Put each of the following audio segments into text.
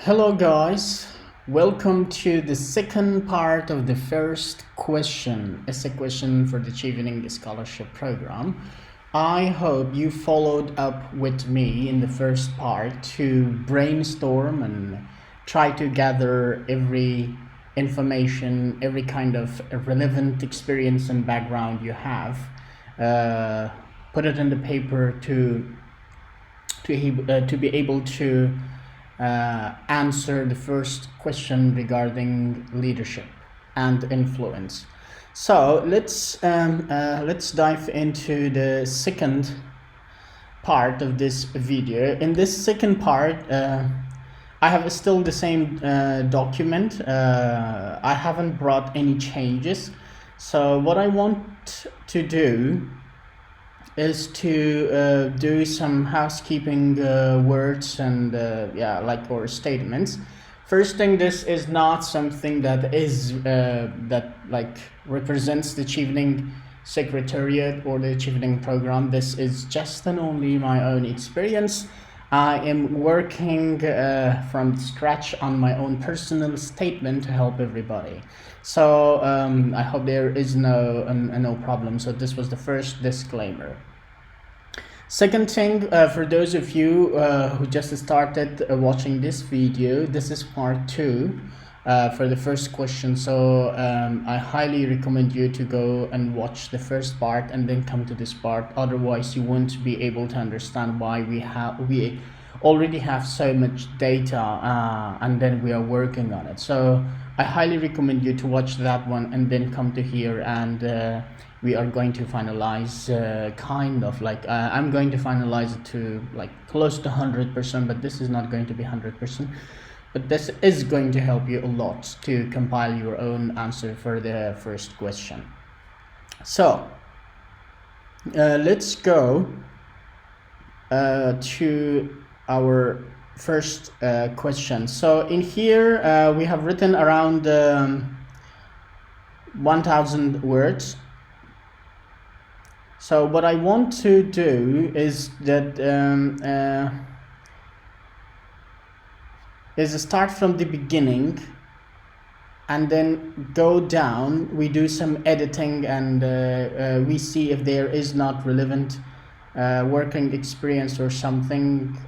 Hello guys, welcome to the second part of the first question. It's a question for the Chevening Scholarship Program. I hope you followed up with me in the first part to brainstorm and try to gather every information, every kind of relevant experience and background you have. Put it in the paper to be able to answer the first question regarding leadership and influence. So let's dive into the second part of this video. In this second part, I have still the same document. I haven't brought any changes. So what I want to do is to do some housekeeping words and or statements. First thing, this is not something that is represents the Chevening Secretariat or the Chevening program. This is just and only my own experience. I am working from scratch on my own personal statement to help everybody. So I hope there is no problem. So this was the first disclaimer. Second thing, for those of you who just started watching this video, this is part 2 for the first question. So I highly recommend you to go and watch the first part and then come to this part. Otherwise, you won't be able to understand why we already have so much data and then we are working on it. So I highly recommend you to watch that one and then come to here, and we are going to finalize I'm going to finalize it to close to 100%, but this is not going to be 100%, but this is going to help you a lot to compile your own answer for the first question. So let's go to our first question. So in here we have written around 1000 words. So what I want to do is that start from the beginning and then go down. We do some editing and we see if there is not relevant working experience or something,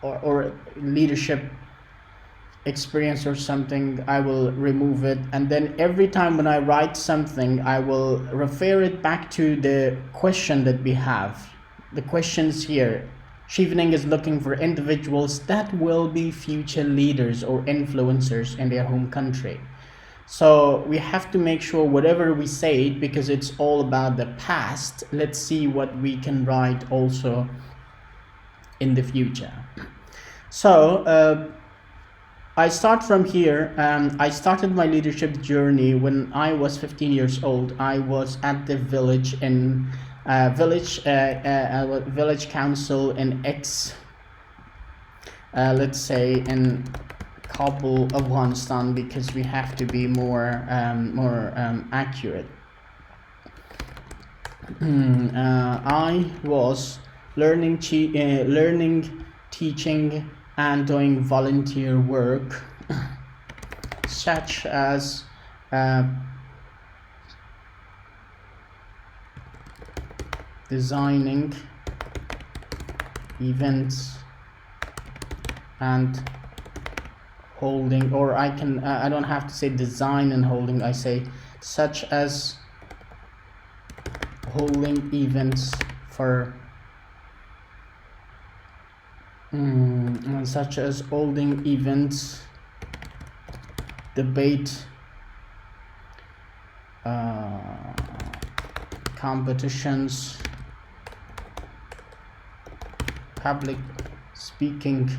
or leadership experience or something. I will remove it, and then every time when I write something, I will refer it back to the question that we have. The questions here: Chevening is looking for individuals that will be future leaders or influencers in their home country. So we have to make sure whatever we say, because it's all about the past, let's see what we can write also in the future. So I start from here. I started my leadership journey when I was 15 years old. I was at the village council in let's say in Kabul, Afghanistan, because we have to be more accurate. I was learning, teaching, and doing volunteer work, such as designing events and holding, or I don't have to say design and holding, I say such as holding events for such as holding events, debate, competitions, public speaking,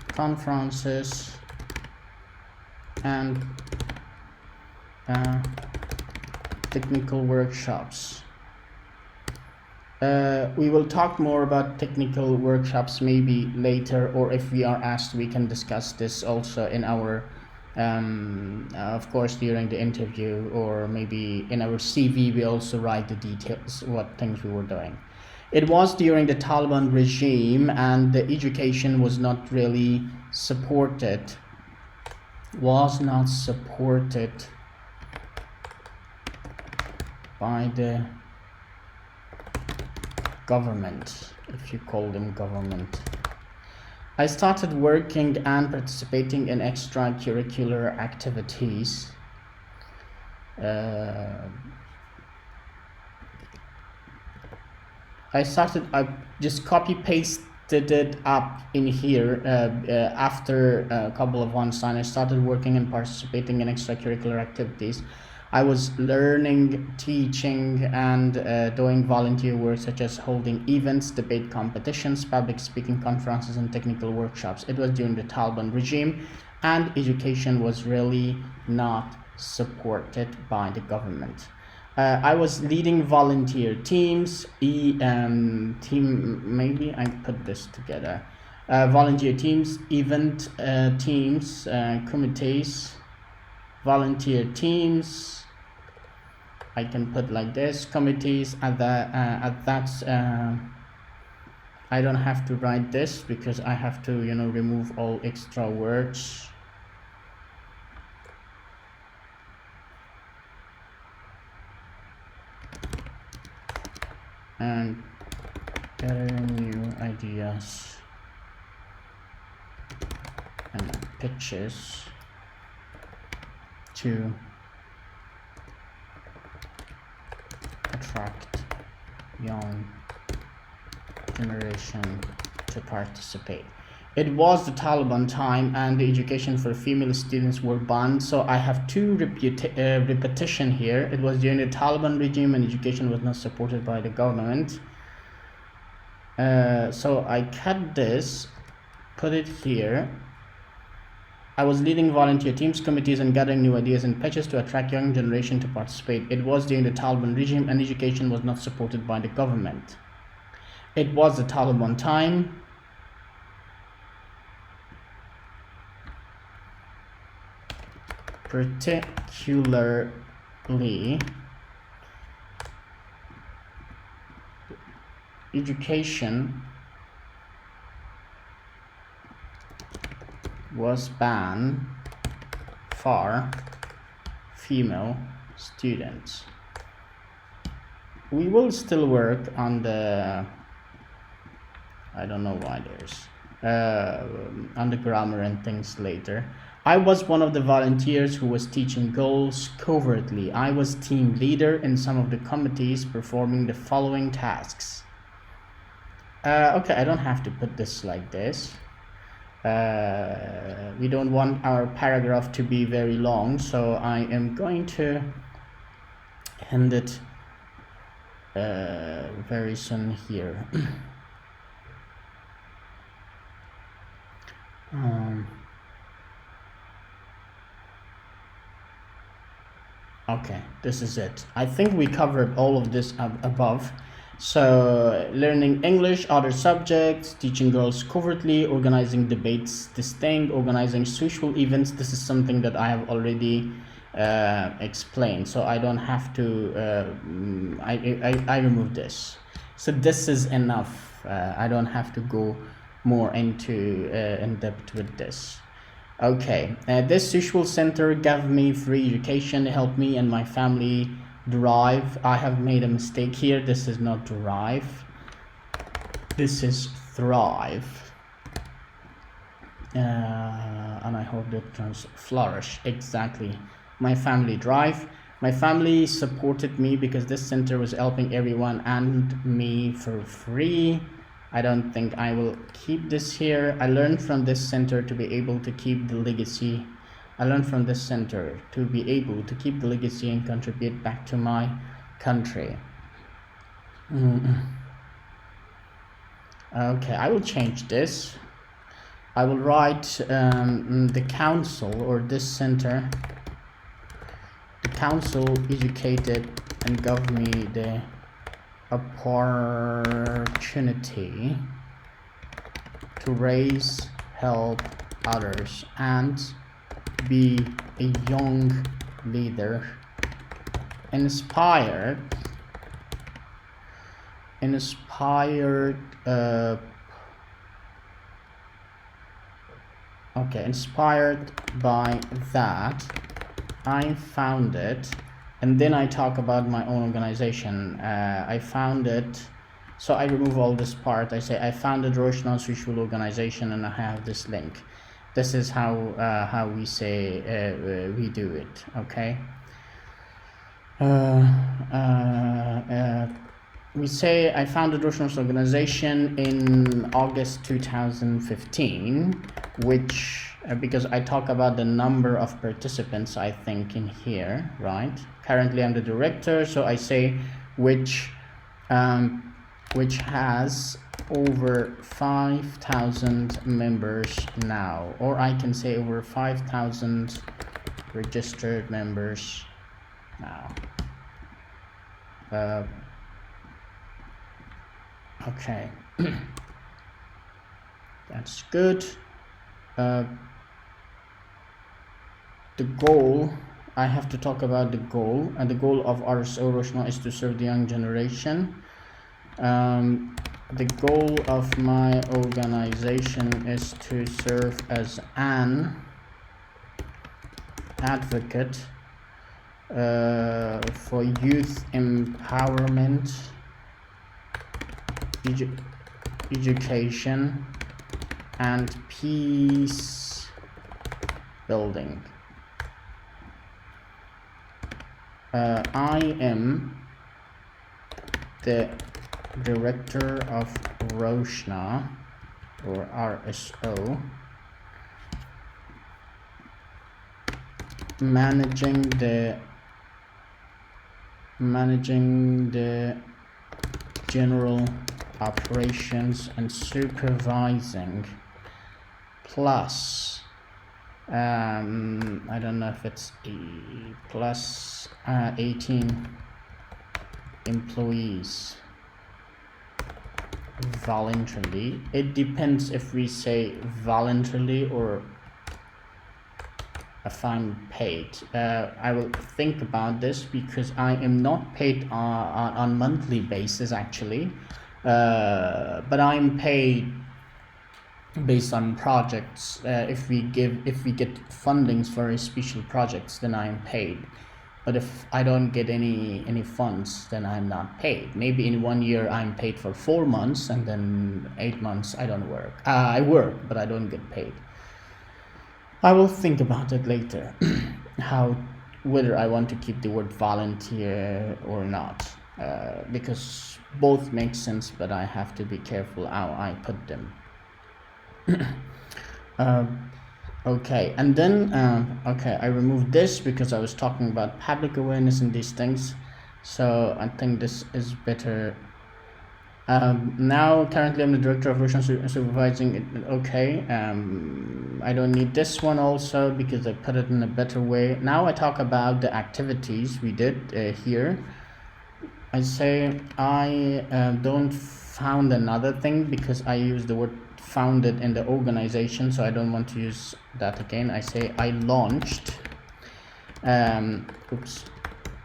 conferences, and technical workshops. We will talk more about technical workshops maybe later, or if we are asked, we can discuss this also in our of course during the interview, or maybe in our CV we also write the details, what things we were doing. It was during the Taliban regime, and the education was not really supported. Was not supported by the government, if you call them government. I started working and participating in extracurricular activities. I just copy pasted it up in here. After a couple of months, I started working and participating in extracurricular activities. I was learning, teaching, and doing volunteer work such as holding events, debate competitions, public speaking conferences, and technical workshops. It was during the Taliban regime, and education was really not supported by the government. I was leading volunteer teams, maybe I put this together. Volunteer teams, event teams, committees, volunteer teams. I can put like this, committees I don't have to write this because I have to, remove all extra words. And gathering new ideas and pitches to attract young generation to participate. It was the Taliban time, and the education for female students were banned, so I have two repetition here. It was during the Taliban regime, and education was not supported by the government. So I cut this, put it here. I was leading volunteer teams, committees, and gathering new ideas and pitches to attract young generation to participate. It was during the Taliban regime, and education was not supported by the government. It was the Taliban time. Particularly, education was banned for female students. We will still work on the, I don't know why there's on the grammar and things later. I was one of the volunteers who was teaching girls covertly. I was team leader in some of the committees, performing the following tasks. Okay, I don't have to put this like this. We don't want our paragraph to be very long, so I am going to end it very soon here. Okay, this is it. I think we covered all of this above. So, learning English, other subjects, teaching girls covertly, organizing debates, this thing, organizing social events. This is something that I have already explained, so I don't have to, I remove this. So this is enough. I don't have to go more into in depth with this. Okay, this social center gave me free education, helped me and my family thrive. I have made a mistake here. This is not thrive. This is thrive. And I hope that turns flourish. Exactly. My family thrive. My family supported me because this center was helping everyone and me for free. I don't think I will keep this here. I learned from this center to be able to keep the legacy. I learned from this center to be able to keep the legacy and contribute back to my country. Okay, I will change this. I will write the council, or this center. The council educated and gave me the opportunity to raise, help others, and be a young leader, inspired inspired inspired by that, I founded, and then I talk about my own organization. I founded, so I remove all this part. I say I founded Roshna's visual organization, and I have this link. This is how we say we do it. Okay. We say I founded Roshna's organization in August 2015, which because I talk about the number of participants, I think, in here, right? Currently I'm the director, so I say which has over 5,000 members now, or I can say over 5,000 registered members now. Okay. That's good. The goal, I have to talk about the goal, and the goal of RSO Roshna is to serve the young generation. The goal of my organization is to serve as an advocate for youth empowerment, education, and peace building. I am the director of Roshna, or RSO, managing the general operations and supervising, plus I don't know if it's plus 18 employees voluntarily. It depends if we say voluntarily or if I'm paid. I will think about this because I am not paid on monthly basis actually, but I'm paid based on projects. If we get fundings for special projects, then I'm paid. But if I don't get any funds, then I'm not paid. Maybe in 1 year I'm paid for 4 months, and then 8 months I don't work. I work, but I don't get paid. I will think about it later, whether I want to keep the word volunteer or not, because both make sense, but I have to be careful how I put them. Okay, and then okay, I removed this because I was talking about public awareness and these things, so I think this is better. Now currently I'm the director of Russian supervising it. Okay, I don't need this one also because I put it in a better way. Now I talk about the activities we did here. I say I don't found another thing because I use the word founded in the organization, so I don't want to use that again. I say I launched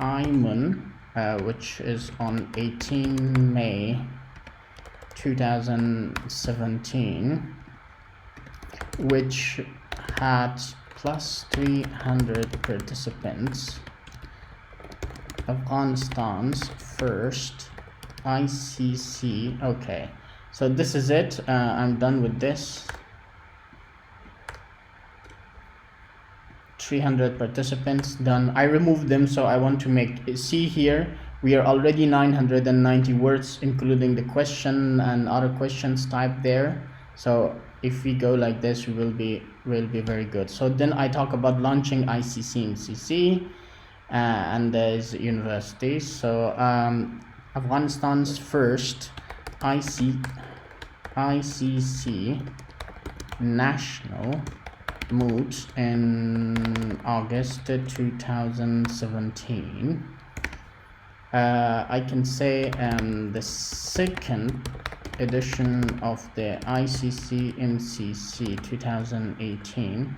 IMUN, which is on 18 May 2017, which had plus 300 participants. Afghanistan's first ICC. Okay, so this is it. I'm done with this. 300 participants done. I removed them, so I want to see here we are already 990 words, including the question and other questions typed there. So if we go like this, we will be very good. So then I talk about launching ICC MCC, and there's universities. So Afghanistan's first ICC national moot in August 2017. I can say the second edition of the ICC MCC 2018.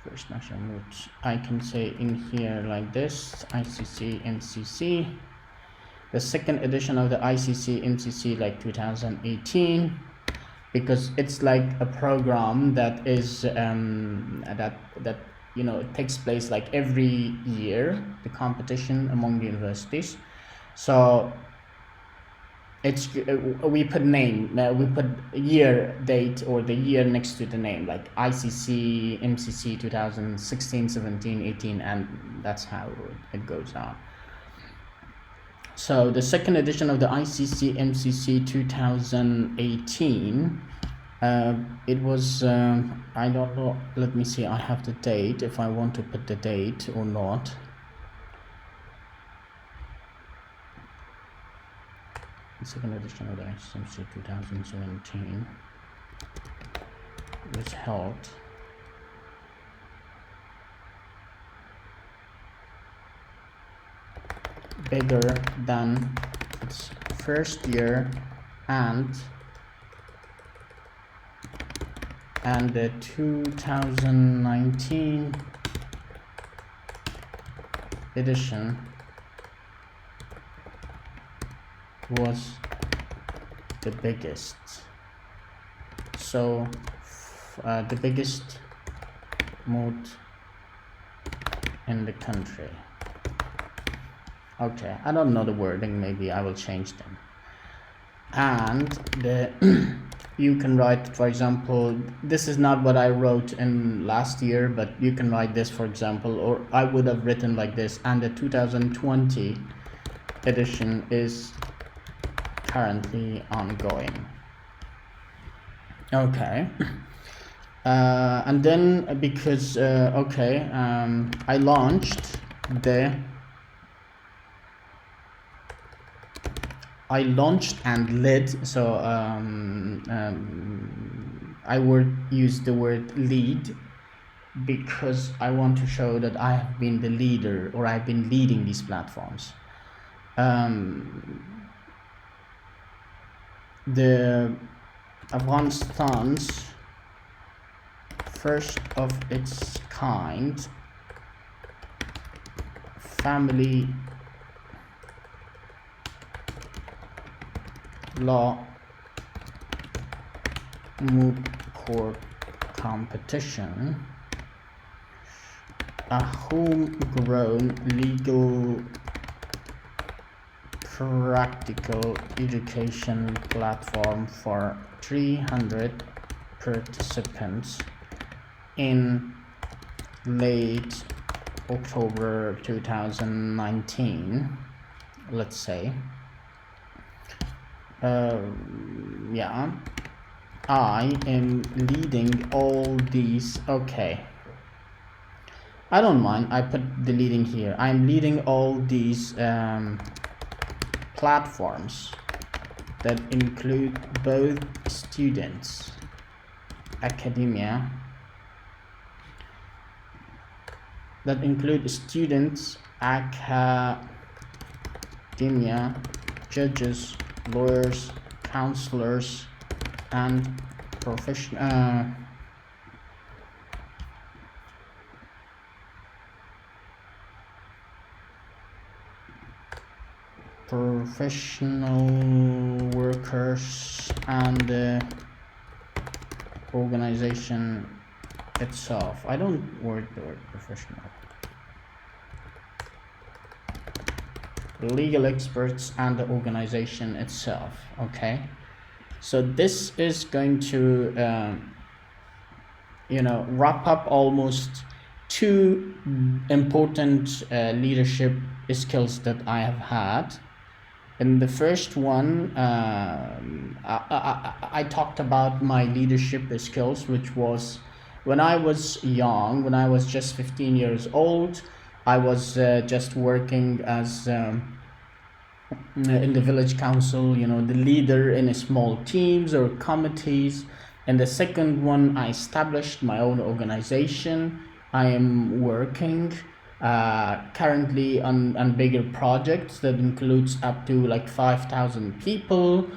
First national moot. I can say in here like this: ICC MCC The second edition of the ICC MCC like 2018, because it's like a program that is that you know, it takes place like every year, the competition among the universities. So it's we put name, we put year, date, or the year next to the name, like ICC MCC 2016, 17, 18, and that's how it goes on. So the second edition of the ICC MCC 2018, it was I don't know, let me see, I have the date if I want to put the date or not. The second edition of the ICC 2017 was held bigger than its first year, and the 2019 edition was the biggest. So the biggest mood in the country. Okay, I don't know the wording, maybe I will change them. And the you can write, for example, this is not what I wrote in last year, but you can write this, for example, or I would have written like this, and the 2020 edition is currently ongoing. Okay. And then because I launched and led, so I would use the word lead because I want to show that I have been the leader, or I've been leading these platforms. The Afghanistan's first of its kind family law moot court competition, a homegrown legal practical education platform for 300 participants in late October 2019, let's say. Yeah, I am leading all these. Okay, I don't mind, I put the leading here. I'm leading all these platforms that include both students, academia, academia, judges, lawyers, counselors, and professional workers, and the organization itself. I don't word the word professional. Legal experts and the organization itself. Okay, so this is going to wrap up almost two important leadership skills that I have had. In the first one, I talked about my leadership skills, which was when I was young, when I was just 15 years old. I was just working as in the village council, the leader in small teams or committees. And the second one, I established my own organization. I am working currently on bigger projects that includes up to like 5,000 people.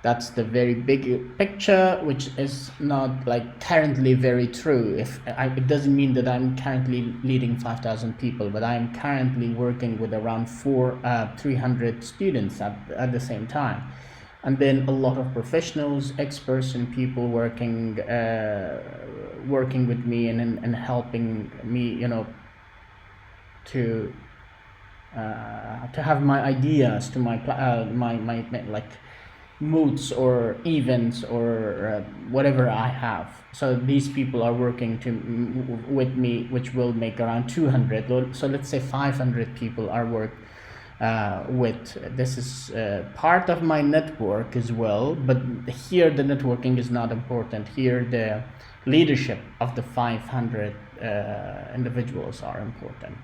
That's the very big picture, which is not like currently very true. It doesn't mean that I'm currently leading 5,000 people, but I'm currently working with around 300 students at the same time. And then a lot of professionals, experts, and people working with me and helping me, to have my ideas, to my like moods or events or whatever I have. So these people are working with me, which will make around 200. So let's say 500 people are with. This is part of my network as well, but here the networking is not important. Here the leadership of the 500 individuals are important.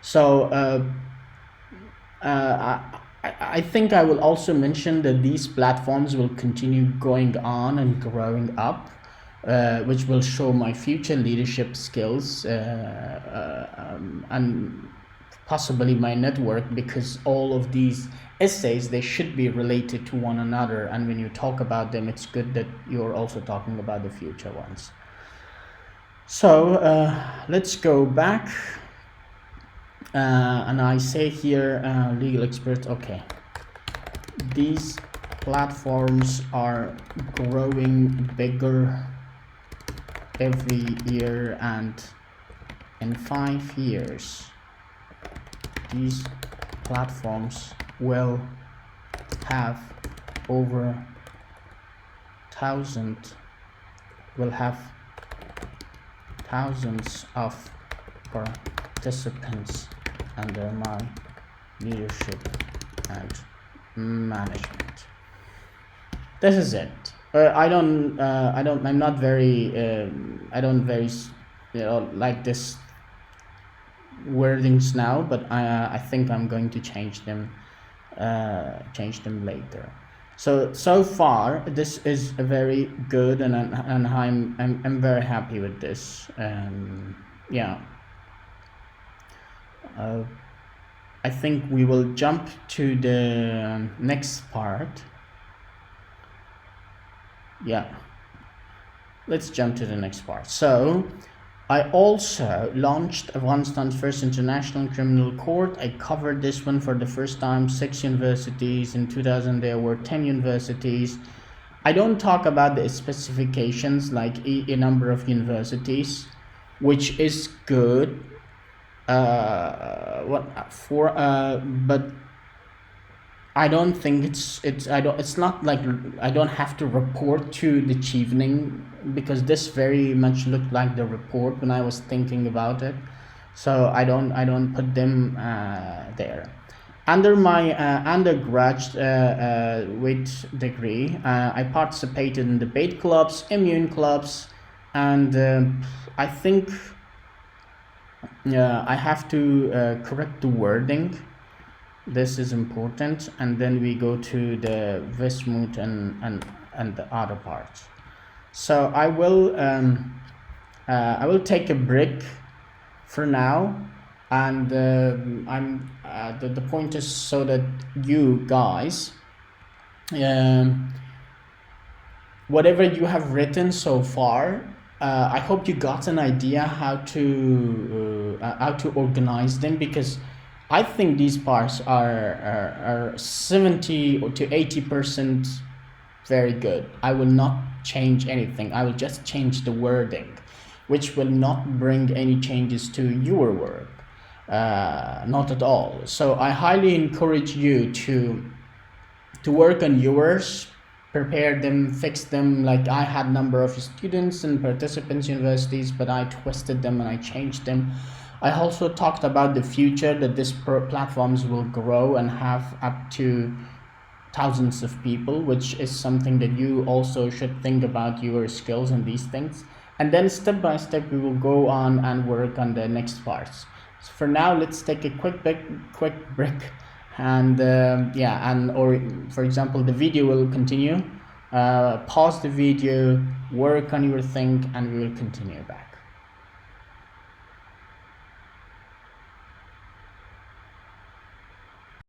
So I think I will also mention that these platforms will continue going on and growing up, which will show my future leadership skills and possibly my network, because all of these essays, they should be related to one another, and when you talk about them, it's good that you're also talking about the future ones. So let's go back. And I say here, legal experts, okay, these platforms are growing bigger every year, and in 5 years these platforms will have over 1,000, will have thousands of participants under my leadership and management. This is it. I'm not very like this wordings now, but I think I'm going to change them later. So far this is a very good, and I'm very happy with this. Yeah. I think we will jump to the next part. Yeah, let's jump to the next part. So I also launched Afghanistan's first international criminal court. I covered this one for the first time, 6 universities. In 2000 there were 10 universities. I don't talk about the specifications like a number of universities, which is good. But I don't think it's not like I don't have to report to the Chevening, because this very much looked like the report when I was thinking about it. So I don't put them there. Under my undergraduate degree, I participated in debate clubs, immune clubs, and I think I have to correct the wording. This is important, and then we go to the Vismut and the other parts. So I will take a break for now, and the point is so that you guys, whatever you have written so far, I hope you got an idea how to organize them, because I think these parts are 70 to 80% very good. I will not change anything. I will just change the wording, which will not bring any changes to your work, not at all. So I highly encourage you to work on yours, prepare them, fix them. Like I had number of students and participants universities, but I twisted them and I changed them. I also talked about the future, that these platforms will grow and have up to thousands of people, which is something that you also should think about your skills and these things. And then step by step we will go on and work on the next parts. So for now, let's take a quick break, and or for example the video will continue. Pause the video, work on your thing, and we will continue back.